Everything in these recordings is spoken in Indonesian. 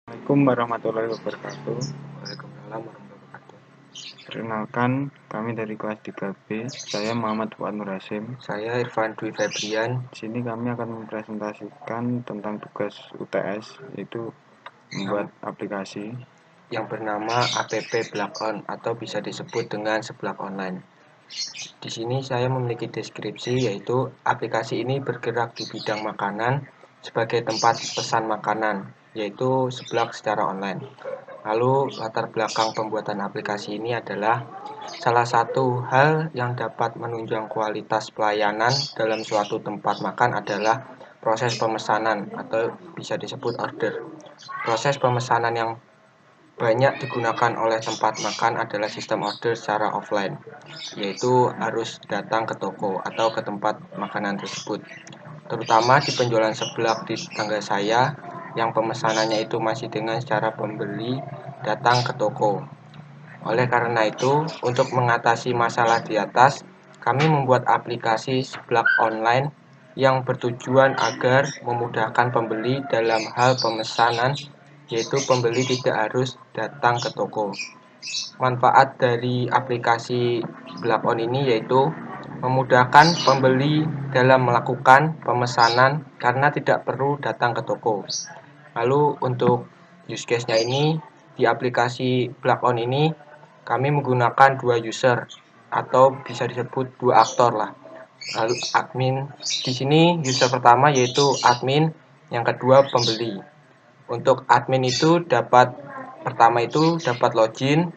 Assalamualaikum warahmatullahi wabarakatuh. Waalaikumsalam warahmatullahi wabarakatuh. Perkenalkan, kami dari kelas 3B. Saya Muhammad Fuad Nur Hasim. Saya Irfan Dwi Febrian. Di sini kami akan mempresentasikan tentang tugas UTS, yaitu membuat aplikasi. Yang bernama app Blakon atau bisa disebut dengan seblak online. Di sini saya memiliki deskripsi, yaitu aplikasi ini bergerak di bidang makanan sebagai tempat pesan makanan, yaitu seblak secara online. Lalu latar belakang pembuatan aplikasi ini adalah salah satu hal yang dapat menunjang kualitas pelayanan dalam suatu tempat makan adalah proses pemesanan atau bisa disebut order. Proses pemesanan yang banyak digunakan oleh tempat makan adalah sistem order secara offline, yaitu harus datang ke toko atau ke tempat makanan tersebut. Terutama di penjualan seblak di tetangga saya, yang pemesanannya itu masih dengan cara pembeli datang ke toko. Oleh karena itu, untuk mengatasi masalah di atas, kami membuat aplikasi seblak online yang bertujuan agar memudahkan pembeli dalam hal pemesanan, yaitu pembeli tidak harus datang ke toko. Manfaat dari aplikasi Blakon ini yaitu memudahkan pembeli dalam melakukan pemesanan karena tidak perlu datang ke toko. Lalu untuk use case-nya ini, di aplikasi Blakon ini kami menggunakan dua user atau bisa disebut dua aktor lah. Lalu admin di sini user pertama yaitu admin, yang kedua pembeli. Untuk admin itu pertama itu dapat login,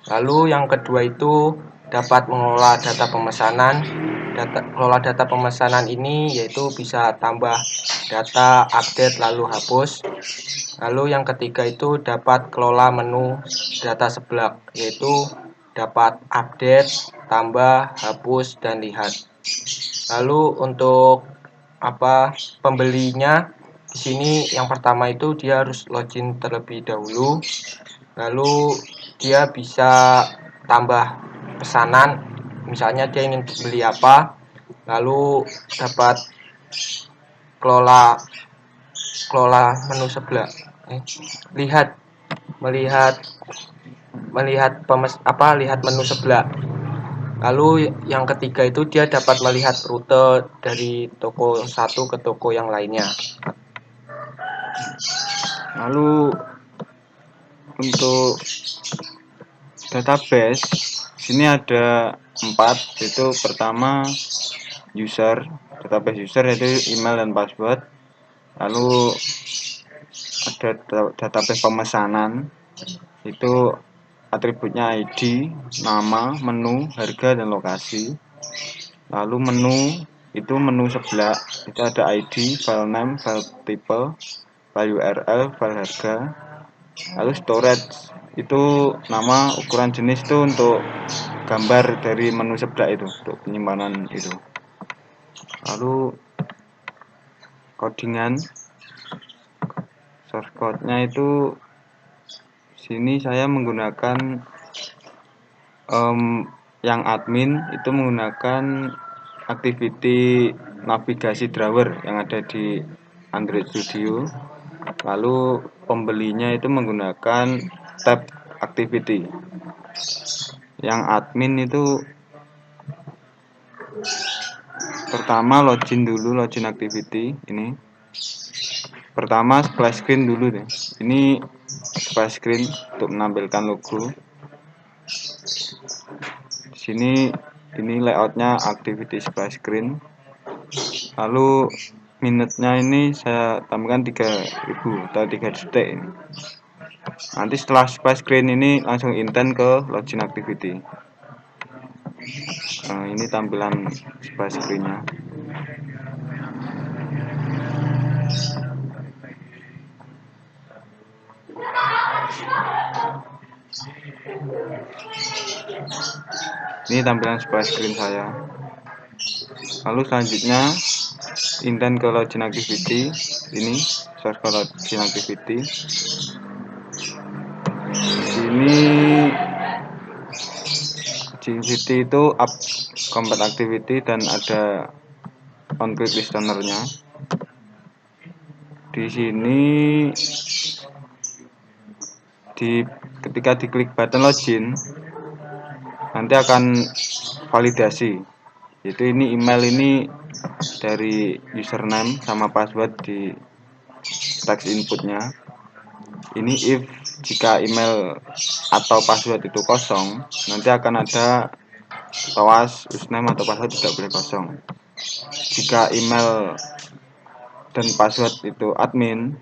lalu yang kedua itu dapat mengelola data pemesanan. Kelola data pemesanan ini yaitu bisa tambah data, update, lalu hapus. Lalu yang ketiga itu dapat kelola menu data seblak, yaitu dapat update, tambah, hapus, dan lihat. Lalu untuk pembelinya di sini yang pertama itu dia harus login terlebih dahulu. Lalu dia bisa tambah pesanan, misalnya dia ingin beli apa, lalu dapat kelola menu sebelah, lihat melihat lihat menu sebelah. Lalu yang ketiga itu dia dapat melihat rute dari toko satu ke toko yang lainnya. Lalu untuk database, sini ada 4, yaitu pertama database user yaitu email dan password. Lalu ada database pemesanan, itu atributnya ID, nama, menu, harga, dan lokasi. Lalu menu itu menu seblak, itu ada ID, file name, file type, file URL, file harga. Lalu storage itu nama, ukuran, jenis itu untuk gambar dari menu seblak itu, untuk penyimpanan itu. Lalu codingan, source code-nya itu sini saya menggunakan yang admin itu menggunakan activity navigasi drawer yang ada di Android Studio. Lalu pembelinya itu menggunakan tab activity. Yang admin itu pertama login activity ini. Pertama splash screen dulu deh. Ini splash screen untuk menampilkan logo. Di sini ini layoutnya activity splash screen. Lalu minutnya ini saya tambahkan 3000 atau 3 detik ini. Nanti setelah splash screen ini langsung intent ke login activity. Ini tampilan splash screen-nya. Ini tampilan splash screen saya. Lalu selanjutnya intent ke login activity, ini search ke login activity. Ini activity itu up complete activity dan ada on click listener-nya. Di sini ketika diklik button login nanti akan validasi, yaitu ini email ini dari username sama password di teks inputnya. Ini if jika email atau password itu kosong, nanti akan ada toas username atau password tidak boleh kosong. Jika email dan password itu admin,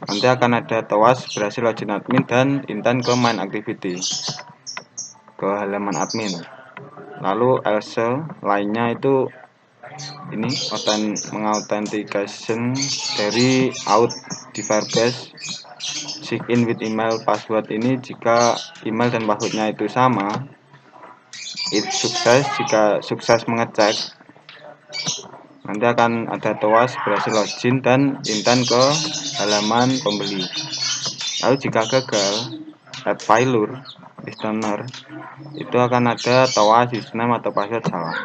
nanti akan ada toas berhasil login admin dan intent ke main activity, ke halaman admin. Lalu else lainnya itu ini mengauthentication dari out di Firebase. Sign in with email password ini jika email dan passwordnya itu sama. If sukses, jika sukses mengecek, nanti akan ada toas berhasil login dan intent ke halaman pembeli. Lalu jika gagal, add failure listener, itu akan ada toas username atau password salah.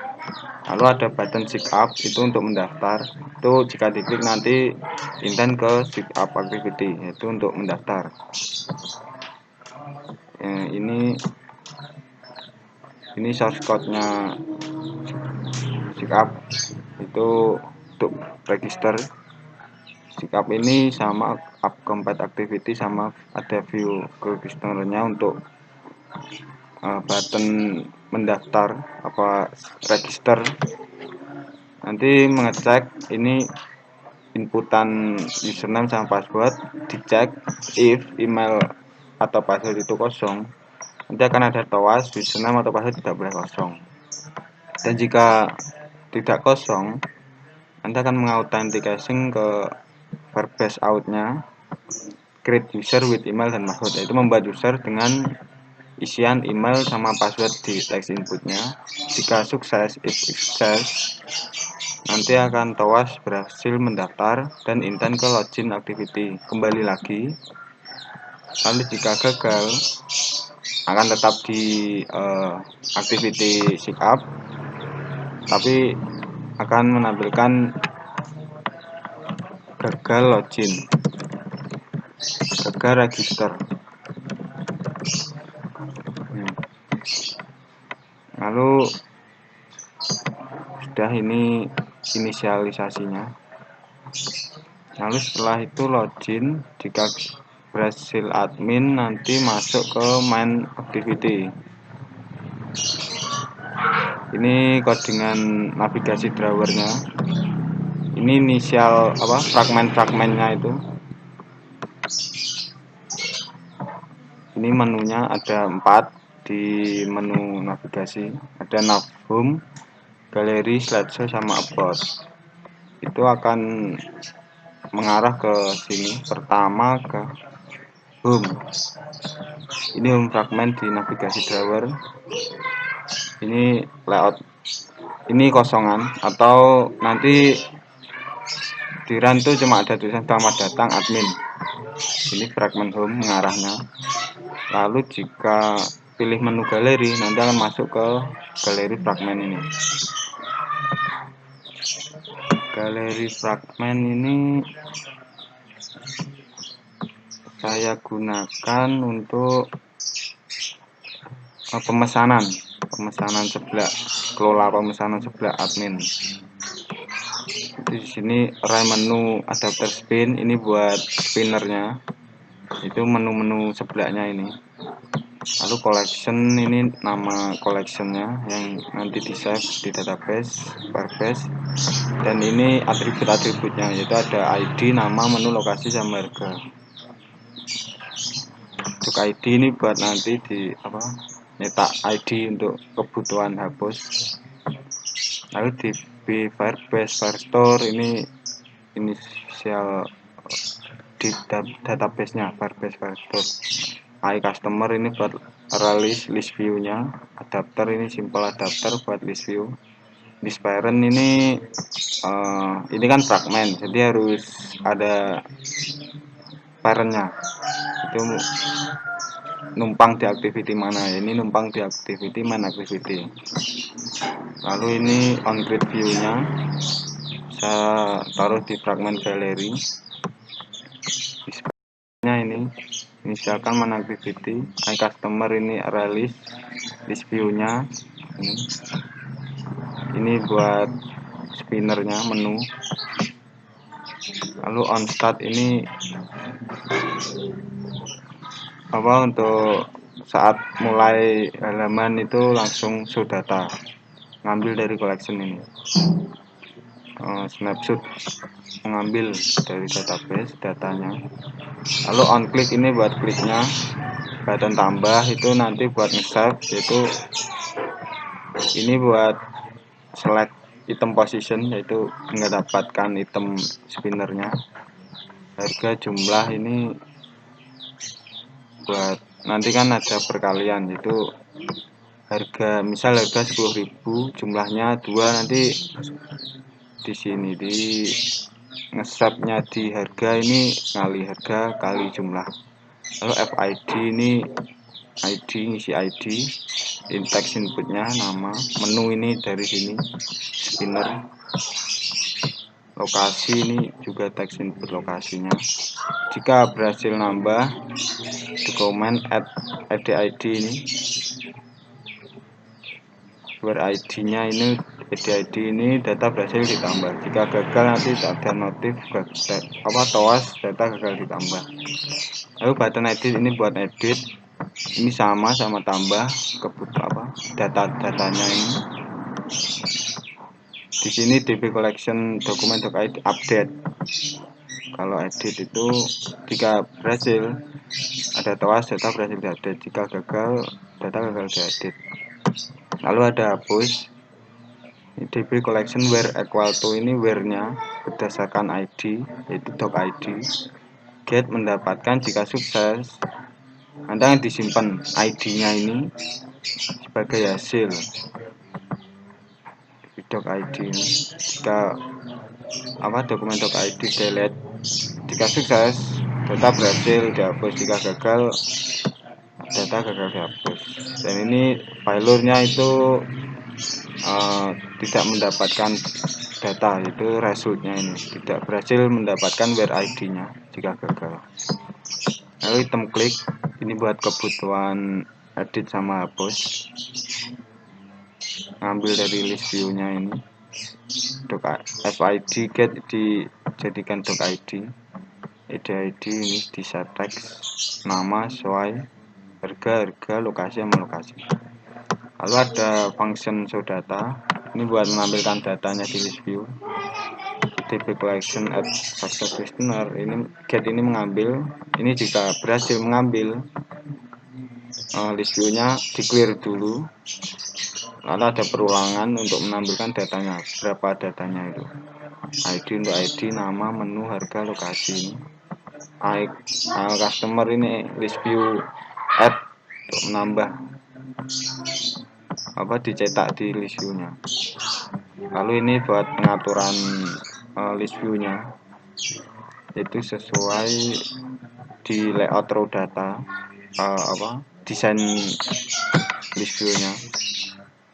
Lalu ada button sign up, itu untuk mendaftar. Itu jika diklik nanti intent ke sign up activity, yaitu untuk mendaftar. Ini source code-nya sign up, itu untuk register. Sign up ini sama up compat activity, sama ada view ke registernya untuk button mendaftar apa register. Nanti mengecek ini inputan username sama password, dicek if email atau password itu kosong, nanti akan ada toas username atau password tidak boleh kosong. Dan jika tidak kosong, nanti akan mengauthentication ke Firebase outnya create user with email dan password, yaitu membuat user dengan isian email sama password di teks inputnya. Jika sukses, if sukses, nanti akan toas berhasil mendaftar dan intent ke login activity, kembali lagi. Lalu jika gagal, akan tetap di activity sign up, tapi akan menampilkan gagal login, gagal register. Lalu sudah ini inisialisasinya. Lalu setelah itu login, jika berhasil admin nanti masuk ke main activity. Ini codingan navigasi drivernya. Ini inisial apa fragmen-fragmennya itu. Ini menunya ada 4 di menu navigasi, ada nav home, galeri, slideshow sama about. Itu akan mengarah ke sini, pertama ke home. Ini home fragment di navigasi driver. Ini layout, ini kosongan, atau nanti di run itu cuma ada tulisan selamat datang admin. Ini fragment home mengarahnya. Lalu jika pilih menu galeri, nanti akan masuk ke galeri fragment ini. Galeri fragment ini saya gunakan untuk pemesanan sebelah, kelola pemesanan sebelah admin. Di sini array menu adapter spin, ini buat spinnernya, itu menu-menu sebelahnya ini. Lalu collection, ini nama collectionnya yang nanti di save di database Firebase. Dan ini atribut-atributnya, yaitu ada ID, nama, menu, lokasi, sama harga. Untuk ID ini buat nanti di nyetak ID untuk kebutuhan hapus. Lalu di Firebase Firestore, ini inisial di database-nya Firebase Firestore. iCustomer ini buat release list view-nya, adapter ini simple adapter buat list view. List parent ini kan fragment, jadi harus ada parentnya, itu numpang di activity mana. Ini numpang di activity main activity. Lalu ini on grid view-nya saya taruh di fragment galeri. Ini misalkan mana activity, customer ini release list view-nya ini buat spinnernya menu. Lalu on start ini apa untuk saat mulai halaman itu langsung show data, ngambil dari collection ini. Snapshot mengambil dari database datanya. Lalu on click ini buat kliknya, button tambah itu nanti buat nge-save, yaitu ini buat select item position, yaitu mendapatkan item spinnernya. Harga jumlah ini buat nanti kan ada perkalian, itu harga misal harga 10.000 jumlahnya 2, nanti di sini di ngesapnya di harga ini kali harga kali jumlah. Lalu FID ini ID, ngisi ID, teks inputnya nama, menu ini dari sini spinner, lokasi ini juga teks input lokasinya. Jika berhasil nambah dokumen add ID ini, where ID-nya ini ID ini data berhasil ditambah. Jika gagal nanti ada notif TOAS data gagal ditambah. Lalu button edit ini buat edit, ini sama tambah kebutuhan datanya ini. Di sini DB collection dokumen.id update. Kalau edit itu jika berhasil ada TOAS data berhasil diupdate, jika gagal data gagal diedit. Lalu ada push DB collection where equal to ini where-nya berdasarkan ID, yaitu doc ID. Get mendapatkan jika sukses, Anda disimpan ID-nya ini sebagai hasil doc ID ini. Jika dokumen doc ID delete, jika sukses data berhasil dihapus, jika gagal data gagal dihapus. Dan ini failure-nya itu tidak mendapatkan data, itu resultnya ini tidak berhasil mendapatkan where ID-nya jika gagal. Lalu item klik ini buat kebutuhan edit sama hapus, ngambil dari list view-nya ini. Doc FID get dijadikan doc ID, ID ini di set text, nama sesuai harga, lokasi sama lokasi. Lalu ada function show data, ini buat menampilkan datanya di list view. DB collection add success listener, ini get ini mengambil, ini jika berhasil mengambil list view-nya di clear dulu, lalu ada perulangan untuk menampilkan datanya, berapa datanya itu. ID untuk ID, nama, menu, harga, lokasi ini. Customer ini list view add untuk menambah dicetak di list view-nya. Lalu ini buat pengaturan list view-nya, itu sesuai di layout row data, desain list view-nya.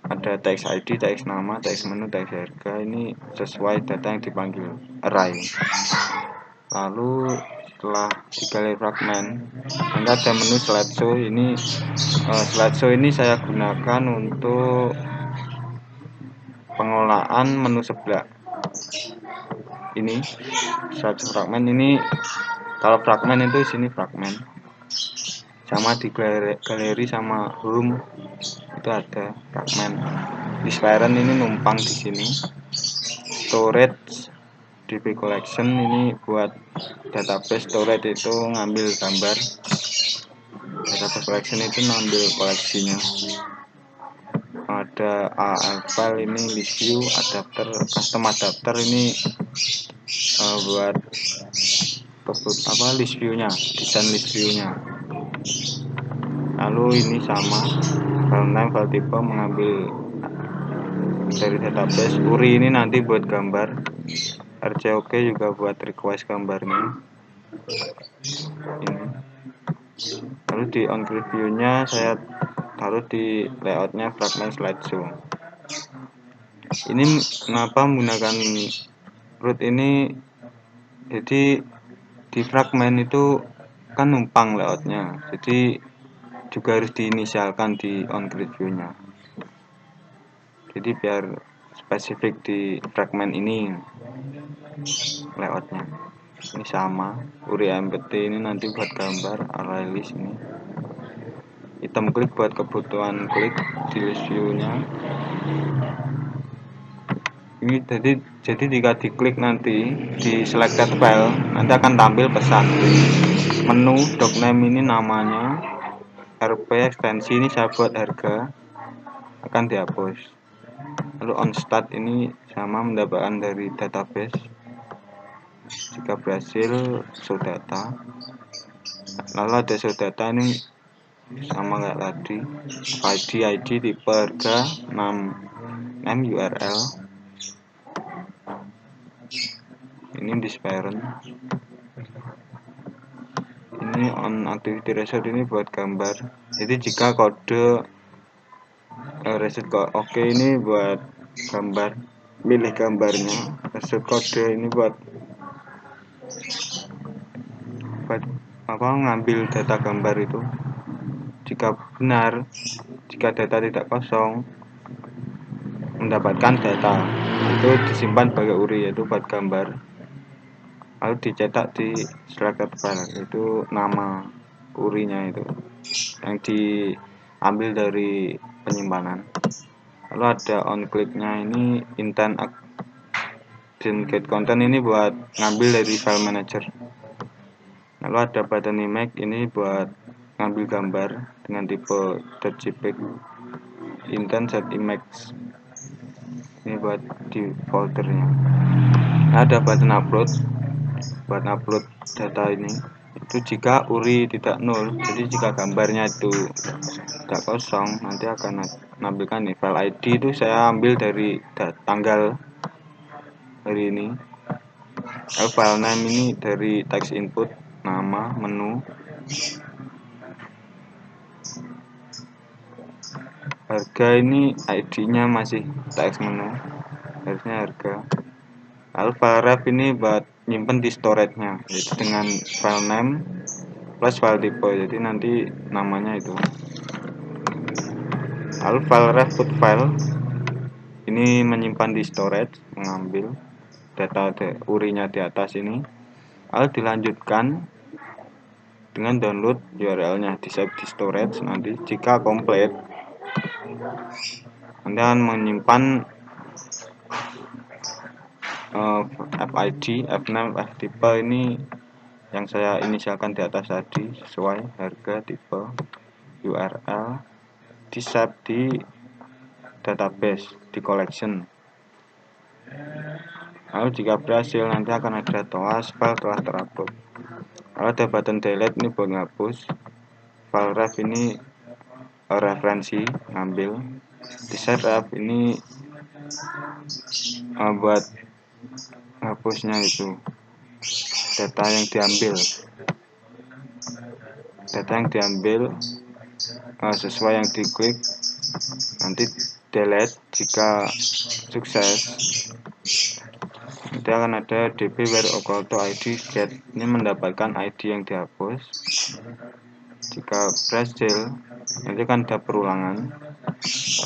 Ada teks ID, teks nama, teks menu, teks harga, ini sesuai data yang dipanggil array. Lalu setelah di galeri fragment, Anda ada menu slideshow. Ini slideshow ini saya gunakan untuk pengelolaan menu sebelah. Ini slideshow fragment ini, kalau fragment itu sini fragment, sama di galeri sama home itu ada fragment. Di parent ini numpang di sini. Storage DB collection ini buat database, storage itu ngambil gambar, database collection itu ngambil koleksinya. Ada file ini list view, adapter, custom adapter ini buat list view-nya, desain list view-nya. Lalu ini sama file name, file tipe mengambil dari database. URI ini nanti buat gambar, RCOK juga buat request gambarnya ini. Lalu di on preview-nya saya taruh di layoutnya fragment slideshow. Ini kenapa menggunakan root ini, jadi di fragment itu kan numpang layoutnya, jadi juga harus diinisialkan di on-grid view-nya. Jadi biar spesifik di fragment ini layoutnya. Ini sama, URI MPT ini nanti buat gambar, array list ini. Item klik buat kebutuhan klik di list view-nya. Ini jadi jika diklik nanti di selected file, nanti akan tampil pesan menu docname ini namanya, RP ekstensi ini saya buat harga, akan dihapus. Lalu on start ini sama mendapatkan dari database. Jika berhasil show data, lalu ada show data ini sama kayak tadi, ID tipe harga, name URL, ini this parent, ini on activity result ini buat gambar. Jadi jika kode result oke ini buat gambar, milih gambarnya. Result kode ini buat apa, ngambil data gambar itu. Jika benar, jika data tidak kosong, mendapatkan data itu disimpan sebagai URI, yaitu buat gambar, lalu dicetak di selected file, itu nama URI-nya itu yang diambil dari penyimpanan. Lalu ada on click-nya ini intent get content ini buat ngambil dari file manager. Lalu ada button image ini buat ngambil gambar dengan tipe .jpeg, intent set image ini buat di foldernya. Ada button upload buat upload data ini, itu jika URI tidak nol, jadi jika gambarnya itu tidak kosong, nanti akan menampilkan nih file ID itu saya ambil dari tanggal hari ini. Lalu file name ini dari text input, nama, menu. Harga ini ID-nya masih text menu, harusnya harga. Lalu file ref ini buat nyimpen di storage-nya, yaitu dengan file name plus file type, jadi nanti namanya itu. Lalu file ref put file ini menyimpan di storage, mengambil data URI-nya di atas ini. Lalu dilanjutkan dengan download URL-nya di save di storage. Nanti jika komplit, Anda akan menyimpan FID, Fname, Ftype ini yang saya inisialkan di atas tadi, sesuai harga, tipe, URL, di save di database, di collection. Lalu jika berhasil, nanti akan ada toas file telah terupload. Lalu ada button delete ini buat ngapus. File ref ini referensi, ngambil. Di set ref ini buat hapusnya itu data yang diambil. Data yang diambil sesuai yang diklik, nanti delete jika sukses. Nanti akan ada db where equal to id get, ini mendapatkan id yang dihapus. Jika berhasil, nanti akan ada perulangan.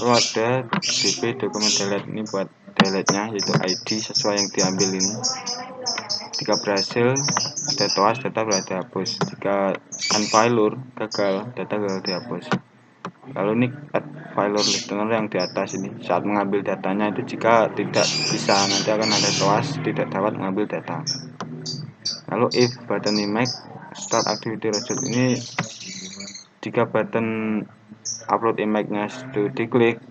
Lalu ada db document delete, ini buat delete-nya, yaitu id sesuai yang diambil ini. Jika berhasil, ada toas, data sudah dihapus. Jika unfailure, gagal, data gagal dihapus. Lalu ini add failure listener yang di atas ini, saat mengambil datanya itu jika tidak bisa, nanti akan ada toas tidak dapat mengambil data. Lalu if button image start activity result, ini jika button upload image-nya itu diklik,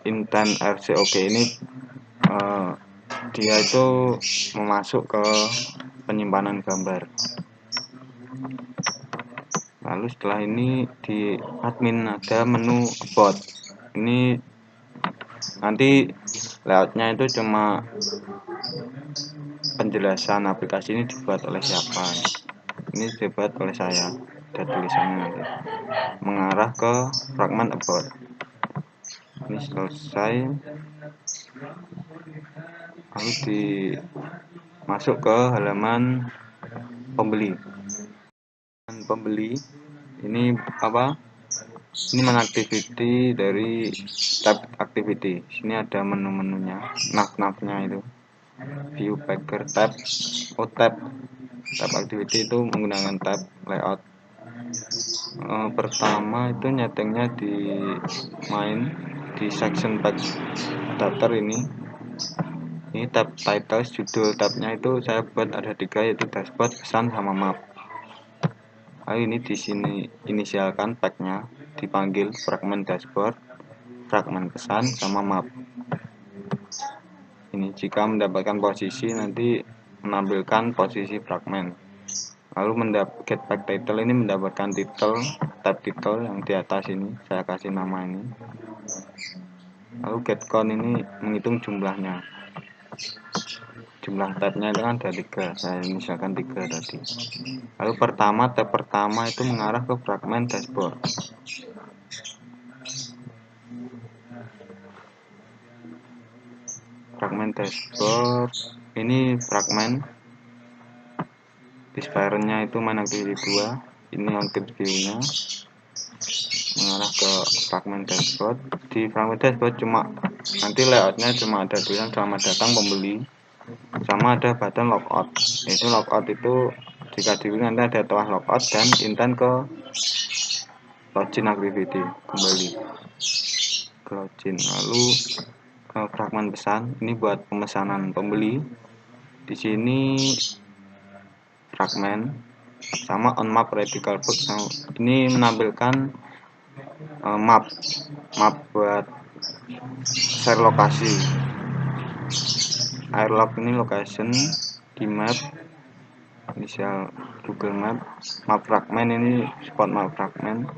intent RCOK ini dia itu memasuk ke penyimpanan gambar. Lalu setelah ini di admin ada menu about, ini nanti layoutnya itu cuma penjelasan aplikasi ini dibuat oleh siapa. Ini dibuat oleh saya, ada tulisannya nanti mengarah ke fragment about. Ini selesai, lalu dimasuk ke halaman pembeli. pembeli ini apa, ini activity dari tab activity. Sini ada menu-menunya, nav-navnya itu, view packer tab, tab activity itu menggunakan tab layout. Pertama itu nyetingnya di main di section pack adapter ini tab title, judul tabnya itu saya buat ada 3, yaitu dashboard, pesan, sama map. Lalu ini di sini inisialkan packnya, dipanggil fragment dashboard, fragment pesan, sama map. Ini jika mendapatkan posisi nanti menampilkan posisi fragment. Lalu get pack title ini mendapatkan title, tab title yang di atas ini, saya kasih nama ini. Lalu get count ini menghitung jumlahnya. Jumlah tabnya itu kan ada 3, saya misalkan 3 tadi. Lalu tab pertama itu mengarah ke fragment dashboard. Fragment dashboard ini fragment disparentnya itu main activity 2, ini on view-nya mengarah ke fragment dashboard. Di fragment dashboard cuma nanti layoutnya cuma ada tulisan selamat datang pembeli, sama ada button logout. Itu logout itu jika dipilih nanti ada telah logout dan intent ke login activity, kembali ke login. Lalu fragment pesan ini buat pemesanan pembeli. Di sini fragment sama on map radical box ini menampilkan map buat share lokasi. Airlock ini location di map, inisial Google Map. Map fragment ini spot map fragment,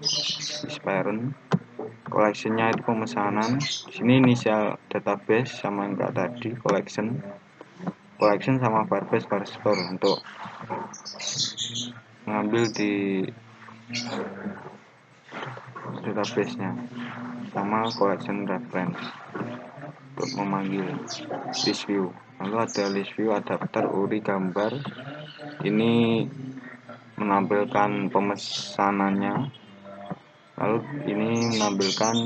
disparent. Collectionnya itu pemesanan. Di sini inisial database sama yang enggak tadi, collection sama Firebase Store untuk mengambil di database-nya, sama collection reference untuk memanggil list view. Lalu ada list view adapter URI gambar, ini menampilkan pemesanannya. Lalu ini menampilkan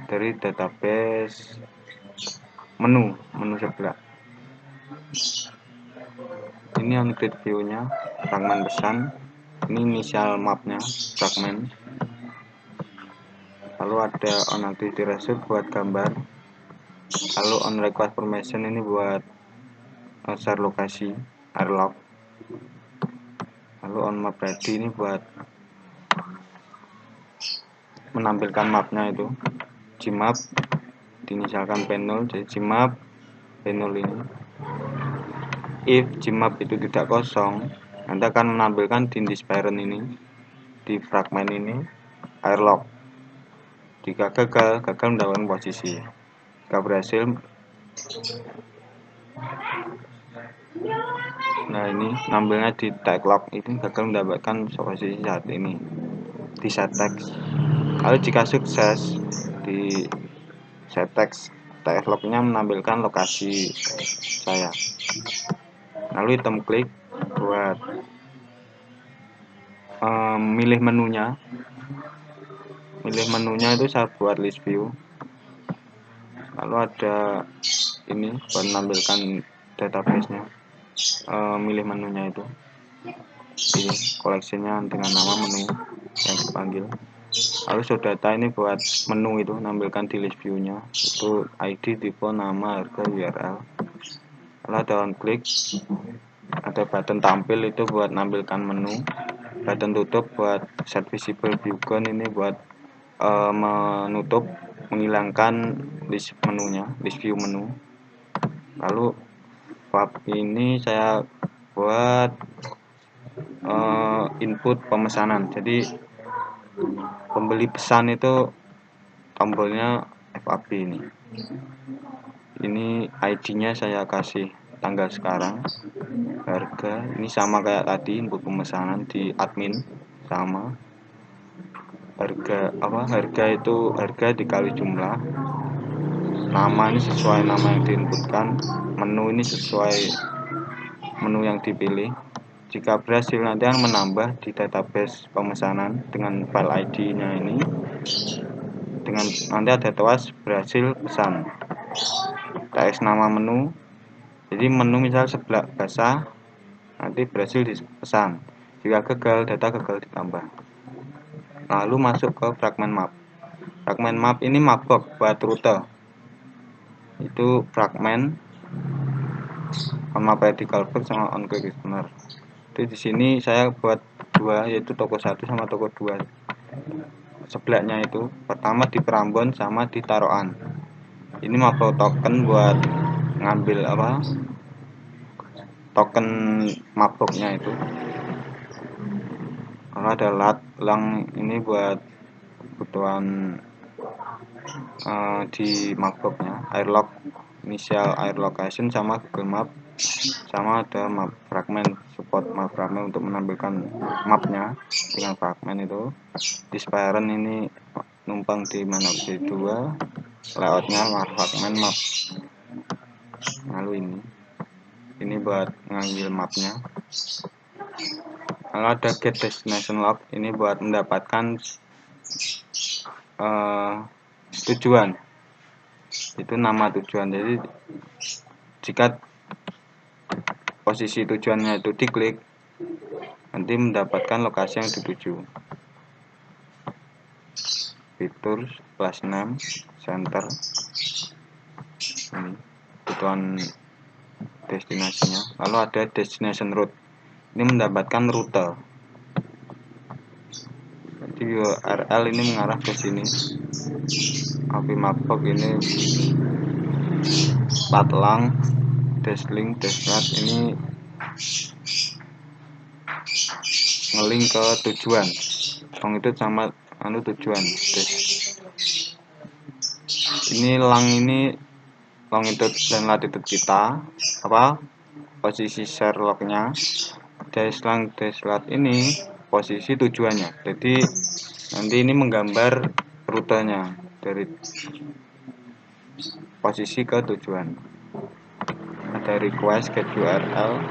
dari database menu sebelah. Ini on grid view-nya, fragment pesan, ini inisial mapnya, fragment. Lalu ada on activity receipt buat gambar. Lalu on request permission ini buat share lokasi, airlock. Lalu on map ready ini buat menampilkan mapnya itu, gmap, diinisialkan panel, jadi gmap panel ini. If gmap itu tidak kosong, nanti akan menampilkan di disparent ini, di fragment ini, airlock. Jika gagal mendapatkan posisi. Jika berhasil, nah ini nampilnya di tag log, ini gagal mendapatkan posisi saat ini di set text. Lalu jika sukses di set text, tag lognya menampilkan lokasi saya. Lalu hitam klik buat milih menunya. Itu saya buat list view. Lalu ada ini buat menampilkan database-nya, milih menunya itu, ini koleksinya dengan nama menu yang dipanggil. Lalu show data ini buat menu itu menampilkan di list view-nya, itu ID, tipe, nama, harga, URL. Lalu ada on click, ada button tampil itu buat menampilkan menu, button tutup buat set visible beacon ini buat menutup, menghilangkan list menunya, list view menu. Lalu bab ini saya buat input pemesanan, jadi pembeli pesan itu tombolnya FAB ini ID-nya saya kasih tanggal sekarang, harga ini sama kayak tadi, input pemesanan di admin sama, harga itu harga dikali jumlah, nama ini sesuai nama yang diinputkan, menu ini sesuai menu yang dipilih, jika berhasil nanti akan menambah di database pemesanan dengan file ID-nya ini, dengan nanti ada tuas berhasil pesan, teks nama menu. Jadi menu misal sebelah basah, nanti berhasil dipesan. Jika gagal, data gagal ditambah. Lalu masuk ke fragment map. Fragment map ini mapbox buat rute. Itu fragment on map radical box sama on quick listener. Jadi di sini saya buat dua, yaitu toko 1 sama toko 2. Sebelahnya itu pertama di Prambon sama di Taroan. Ini mau token buat ngambil token mapboxnya itu. Kalau ada lat lang ini buat kebutuhan di mapboxnya, airlock initial air location sama Google Map, sama ada map fragment, support map fragment untuk menampilkan mapnya dengan fragment itu. Di Sparen ini numpang di mana C2, layoutnya fragment map. Lalu ini buat ngambil mapnya. Lalu ada get destination log, ini buat mendapatkan tujuan, itu nama tujuan. Jadi jika posisi tujuannya itu diklik, nanti mendapatkan lokasi yang dituju. Fitur plus name center, ini tujuan destinasinya. Lalu ada destination route, ini mendapatkan rute. Jadi URL ini mengarah ke sini. API mapbox ini patlang dash-link dash-lat, ini ngelink ke tujuan. Longitude sama tujuan. Ini longitude dan latitude kita, posisi share lognya. Dash-lang dash-lat ini posisi tujuannya. Jadi nanti ini menggambar rutenya dari posisi ke tujuan. Ada request get URL,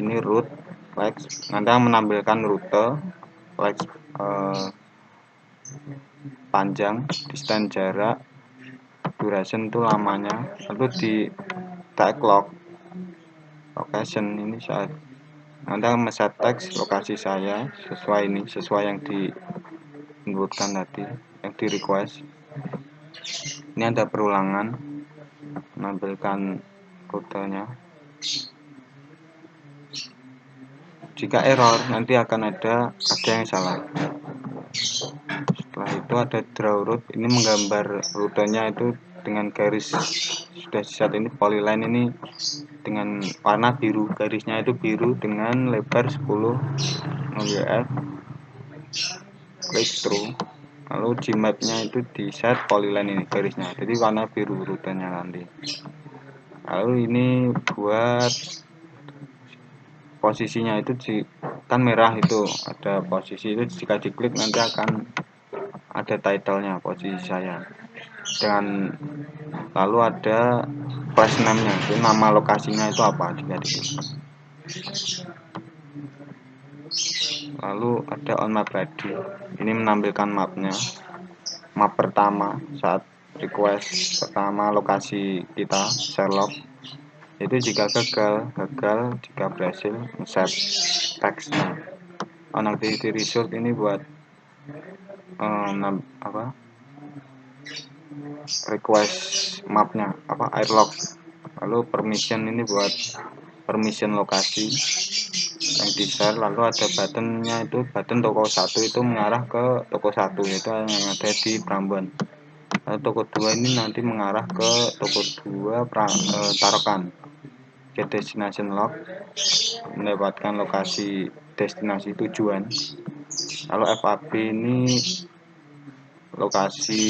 ini route flex, nanti menampilkan rute flex, panjang, distance jarak, duration itu lamanya. Lalu di tag log location, ini saat Anda men-set teks lokasi saya sesuai yang diinputkan tadi, yang di request. Ini ada perulangan menampilkan rutenya. Jika error, nanti akan ada yang salah. Setelah itu ada draw route, ini menggambar rutenya itu dengan garis sudah set ini polyline, ini dengan warna biru, garisnya itu biru dengan lebar 10 UF. Klik through. Lalu Gmap-nya itu di set polyline ini garisnya, jadi warna biru rutenya nanti. Lalu ini buat posisinya itu kan merah, itu ada posisi itu, jika diklik nanti akan ada title-nya posisi saya, dan lalu ada place name-nya, itu nama lokasinya itu apa jika diklik. Lalu ada on map ready, ini menampilkan mapnya, map pertama saat request pertama lokasi kita Sherlock. Itu jika gagal, jika berhasil set teksnya. On activity result ini buat request mapnya, airlock. Lalu permission ini buat permission lokasi yang di share. Lalu ada buttonnya, itu button toko 1 itu mengarah ke toko 1, yaitu yang ada di Prambon. Lalu toko 2 ini nanti mengarah ke toko 2 Tarokan. Get destination log, mendapatkan lokasi destinasi tujuan. Lalu FAB ini lokasi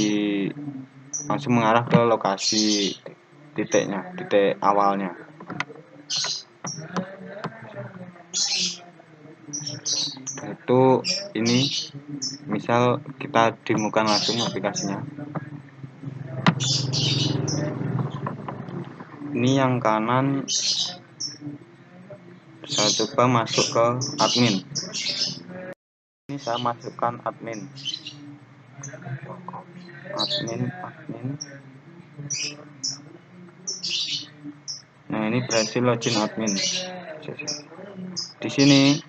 langsung mengarah ke lokasi titik awalnya. Itu ini misal kita demokan langsung aplikasinya. Ini yang kanan Saya coba masuk ke admin. Ini saya masukkan admin. Nah, ini berhasil login admin. Di sini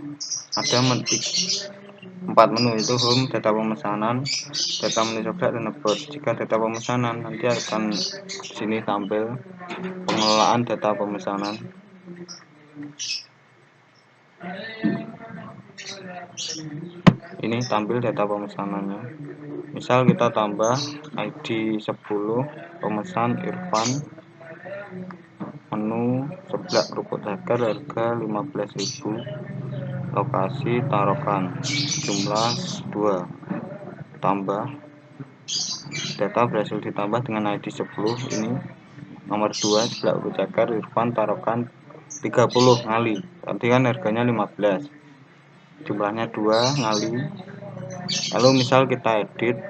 ada 4 menu, itu home, data pemesanan, data menu coklat, dan about. Jika data pemesanan, nanti akan sini tampil pengelolaan data pemesanan. Ini tampil data pemesanannya. Misal kita tambah ID 10, pemesan Irfan, menu seblak kerupuk dagar, harga 15.000, lokasi Tarokan, jumlah 2, tambah. Data berhasil ditambah dengan ID 10, ini nomor 2 seblak kerupuk dagar Irfan Tarokan 30 ngali, berarti kan harganya 15, jumlahnya 2 ngali. Lalu misal kita edit,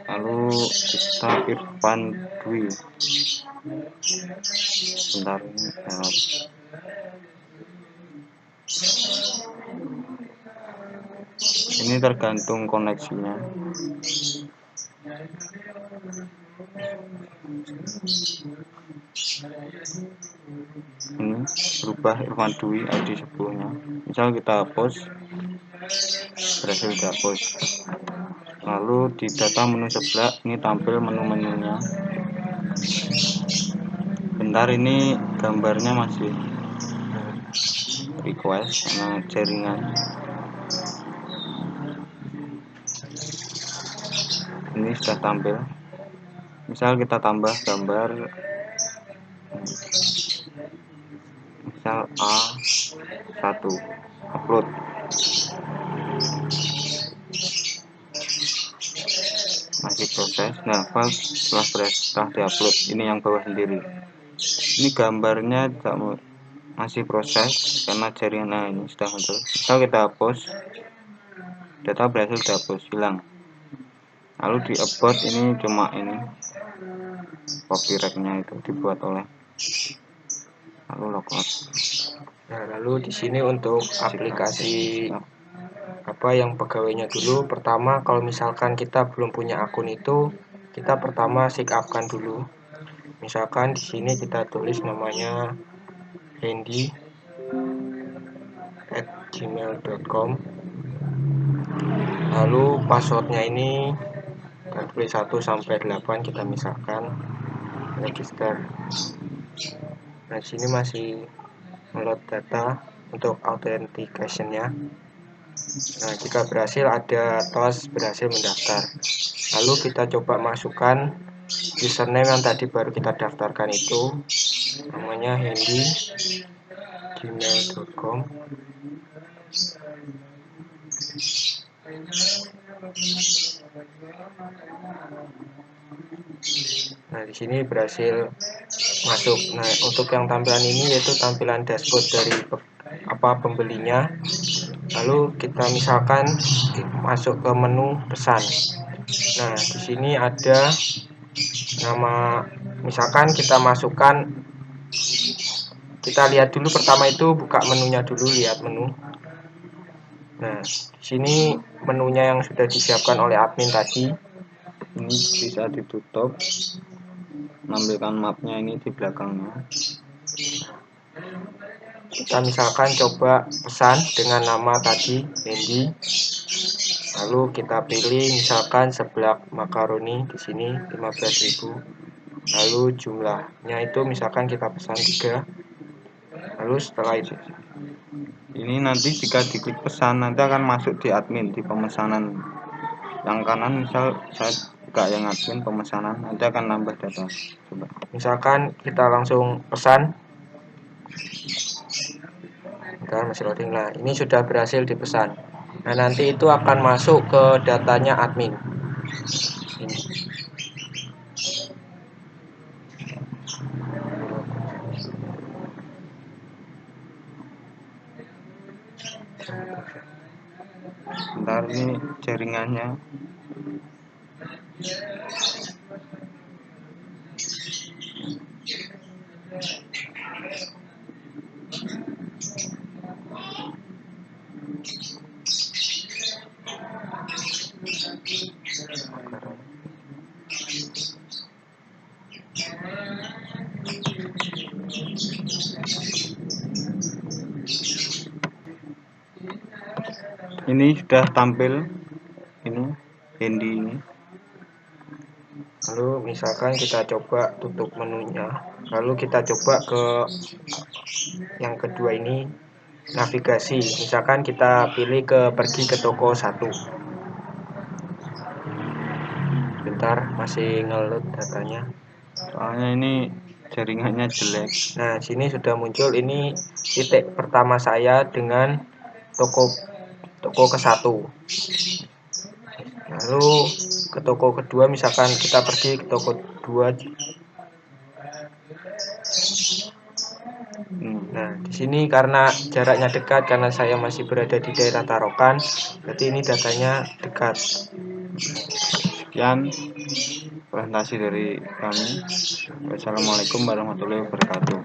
lalu kita Irfan Dwi, bentar ini ini tergantung koneksinya. Ini berubah Irfan Dwi ID 10 nya. Misal kita hapus, berhasil dihapus. Lalu di data menu sebelah ini tampil menu-menunya. Bentar, ini gambarnya masih request karena jaringan. Ini sudah tampil. Misal kita tambah gambar, misal A1, upload. Masih proses. Nah, setelah diupload, ini yang bawah sendiri. Ini gambarnya masih proses karena jaringan ini sudah muncul. Misal kita hapus, data berhasil dihapus, hilang. Lalu di about ini cuma ini copyrightnya itu dibuat oleh, lalu logout. Nah, lalu di sini untuk aplikasi yang pegawainya dulu. Pertama, kalau misalkan kita belum punya akun itu, kita pertama sign up kan dulu. Misalkan di sini kita tulis namanya handy@gmail.com. Lalu passwordnya ini kita tulis 1 sampai 8, kita misalkan register. Nah, di sini masih load data untuk authentication-nya. Nah, jika berhasil, ada tos berhasil mendaftar. Lalu kita coba masukkan username yang tadi baru kita daftarkan itu, namanya handy@gmail.com. Nah, di sini berhasil masuk. Nah, untuk yang tampilan ini yaitu tampilan dashboard dari pembelinya. Lalu kita misalkan masuk ke menu pesan. Nah, di sini ada nama, misalkan kita masukkan, kita lihat dulu pertama itu buka menunya dulu, lihat menu. Nah, di sini menunya yang sudah disiapkan oleh admin tadi. Ini bisa ditutup, menampilkan mapnya ini di belakangnya. Kita misalkan coba pesan dengan nama tadi Handy. Lalu kita pilih misalkan seblak makaroni, di sini 15.000. Lalu jumlahnya itu misalkan kita pesan 3. Lalu setelah itu, ini nanti jika diklik pesan nanti akan masuk di admin, di pemesanan. Yang kanan misal saya buka yang admin pemesanan, nanti akan nambah data. Coba. Misalkan kita langsung pesan. Bentar, masih loading. Nah, ini sudah berhasil dipesan. Nah, nanti itu akan masuk ke datanya admin. Ini. Bentar, ini jaringannya. Ini sudah tampil ini handy ini. Lalu misalkan kita coba tutup menunya, lalu kita coba ke yang kedua ini, navigasi. Misalkan kita pilih pergi ke toko 1. Bentar, masih ngeload datanya. Soalnya ini jaringannya jelek. Nah, sini sudah muncul ini titik pertama saya dengan toko ke 1. Lalu ke toko kedua, misalkan kita pergi ke toko 2. Nah, di sini karena jaraknya dekat, karena saya masih berada di daerah Tarokan, berarti ini datanya dekat. Sekian presentasi dari kami. Wassalamualaikum warahmatullahi wabarakatuh.